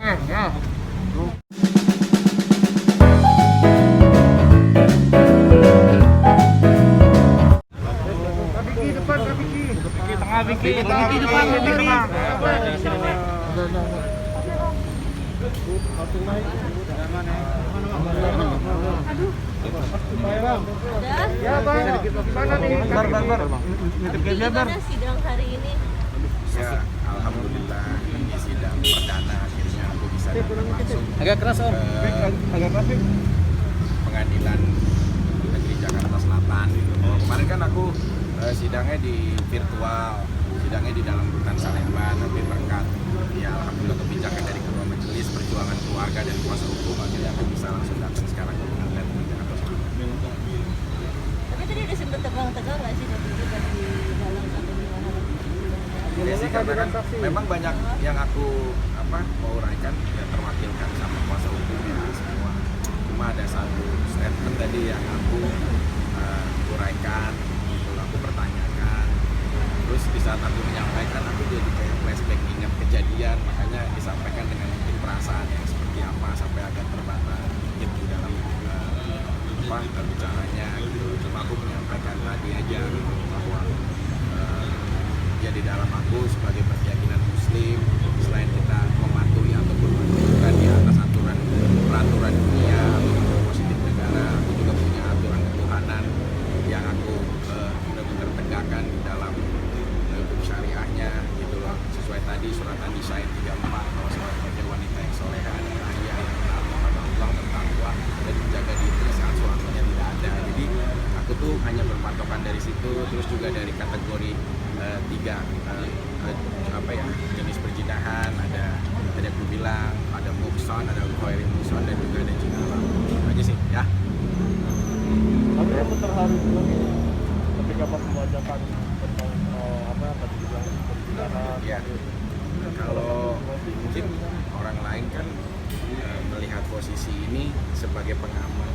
ya. Biki depan. Ya bang, gimana nih? Gimana sidang hari ini? Ya, alhamdulillah ini sidang perdana akhirnya aku bisa datang langsung Agak keras om. agak keras Pengadilan Negeri Jakarta Selatan gitu. Kemarin kan aku sidangnya di virtual, sidangnya di dalam rutan Salemba, tapi berkat ya alhamdulillah kebijakan dari kedua majelis perjuangan keluarga dan kuasa hukum akhirnya aku bisa langsung datang sekarang ke Pengadilan Negeri Jakarta Selatan. Tapi tadi udah sempet tegang-tegang nggak sih waktu itu pas di dalam atau gimana? Ya sih, karena kan memang banyak yang aku mau uraikan ya terwakilkan sama kuasa hukumnya semua. Cuma ada satu statement tadi yang aku uraikan, gitu, aku pertanyakan. Terus di saat aku menyampaikan aku jadi kayak flashback ingat kejadian, makanya disampaikan dengan mungkin perasaan yang seperti apa sampai agak terbata dikit di dalam bicaranya gitu. Cuma aku menyampaikan tadi aja gitu, bahwa ya di dalam aku sebagai berkeyakinan muslim, selain kita mematuhi ataupun menunjukkan di atas aturan peraturan dunia ataupun positif negara, aku juga punya aturan ketuhanan yang aku benar-benar tegakkan di dalam hukum syariahnya gitu loh. Sesuai tadi surat An-Nisa ayat 34 bahwa seorang wanita yang soleha adalah ayah yang taat kepada Allah, bertakwa dan menjaga diri saat suaminya tidak ada. Jadi aku tuh hanya berpatokan dari situ, terus juga dari kategori tiga jenis perjinahan, ada aku bilang ada muhsan, ada ghairi muhsan, dan juga ada jinalah. Itu aja sih ya. Tapi aku terharu juga nih ketika pas membacakan tentang tadi bilang perjinahan. Ya, kalau mungkin orang lain kan melihat posisi ini sebagai pengamat.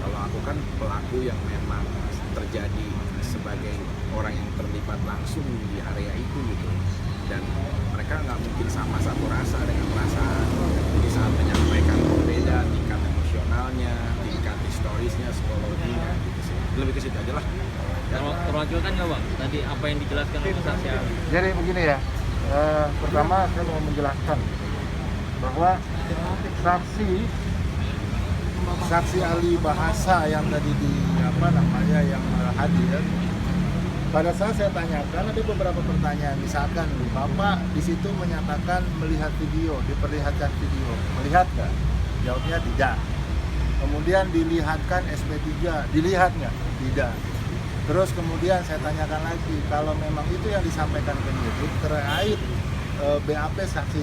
Kalau aku kan pelaku yang memang terjadi sebagai orang yang terlibat langsung di area itu gitu. Dan mereka nggak mungkin sama satu rasa dengan perasaan. Jadi saat menyampaikan berbeda tingkat emosionalnya, tingkat historisnya, psikologinya gitu sih. Lebih ke situ aja lah. Terwakilkan nggak bang? Tadi apa yang dijelaskan oleh saksi ahli? Jadi begini ya, pertama saya mau menjelaskan bahwa saksi ahli bahasa yang tadi yang hadir, pada saat saya tanyakan ada beberapa pertanyaan, misalkan Bapak di situ menyatakan melihat video, diperlihatkan video, melihat nggak? Jawabnya tidak. Kemudian dilihatkan SP3, dilihat nggak? Tidak. Terus kemudian saya tanyakan lagi, kalau memang itu yang disampaikan penyidik terkait BAP saksi,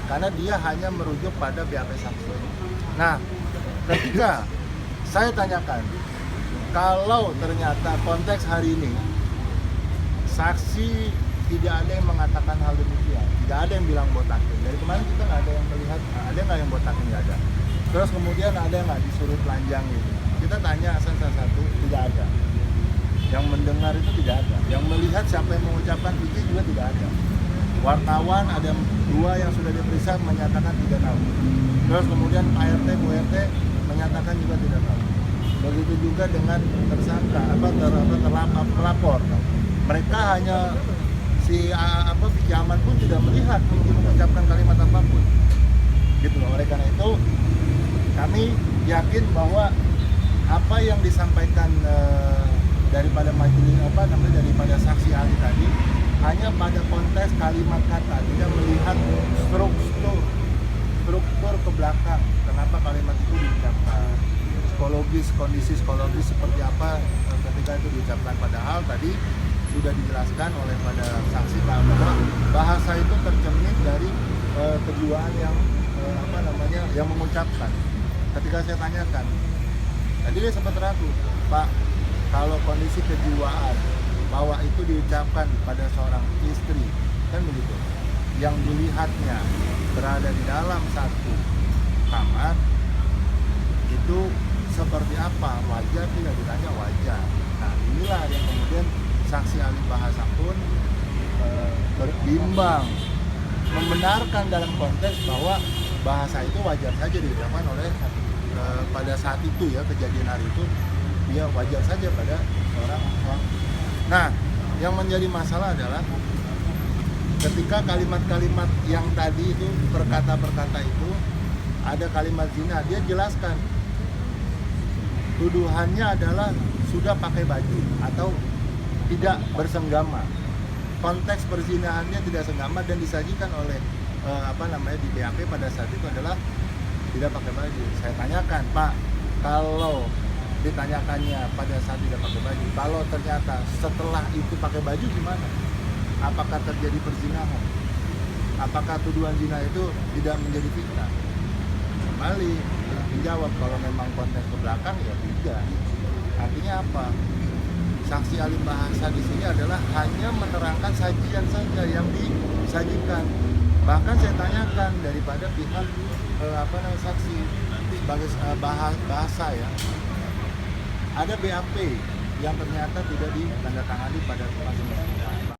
karena dia hanya merujuk pada BAP saksi. Nah, ketika saya tanyakan, kalau ternyata konteks hari ini saksi tidak ada yang mengatakan hal demikian, tidak ada yang bilang botakin. Dari kemarin kita nggak ada yang melihat, ada nggak yang botakin, nggak ada. Terus kemudian ada nggak disuruh telanjang gitu. Kita tanya satu, tidak ada. Yang mendengar itu tidak ada. Yang melihat siapa yang mengucapkan itu juga tidak ada. Wartawan ada 2 yang sudah diperiksa menyatakan tidak tahu. Terus kemudian ART, Bu RT menyatakan juga tidak tahu. Begitu juga dengan tersangka pelapor. Mereka hanya Vicky Aman pun tidak melihat Vicky mengucapkan kalimat apapun. Gitu loh. Oleh karena itu kami yakin bahwa apa yang disampaikan daripada majelis daripada saksi ahli tadi hanya pada konteks kalimat kata, tidak melihat struktur ke belakang kenapa kalimat itu diucapkan, kondisi psikologis seperti apa ketika itu diucapkan. Padahal tadi sudah dijelaskan oleh pada saksi bahwa bahasa itu tercermin dari kejiwaan yang mengucapkan. Ketika saya tanyakan, tadi dia sempat ragu, Pak, kalau kondisi kejiwaan bahwa itu diucapkan pada seorang istri, kan begitu, yang dilihatnya berada di dalam satu kamar, itu seperti apa? Wajar tidak? Ditanya wajar. Nah, inilah yang kemudian saksi ahli bahasa pun berbimbang membenarkan dalam konteks bahwa bahasa itu wajar saja diucapkan oleh pada saat itu ya, kejadian hari itu dia wajar saja pada seorang suami. Nah, yang menjadi masalah adalah ketika kalimat-kalimat yang tadi itu, perkata-perkata itu, ada kalimat zina, dia jelaskan tuduhannya adalah sudah pakai baju atau tidak bersenggama. Konteks perzinahannya tidak senggama dan disajikan oleh di BAP pada saat itu adalah tidak pakai baju. Saya tanyakan, Pak, kalau ditanyakannya pada saat tidak pakai baju, kalau ternyata setelah itu pakai baju gimana? Apakah terjadi perzinahan? Apakah tuduhan zina itu tidak menjadi fitnah? Kembali menjawab, kalau memang konteks ke belakang ya tidak. Artinya apa? Saksi ahli bahasa di sini adalah hanya menerangkan sajian saja yang disajikan. Bahkan saya tanyakan daripada pihak saksi sebagai bahasa ya, ada BAP yang ternyata tidak ditandatangani pada masing-masing.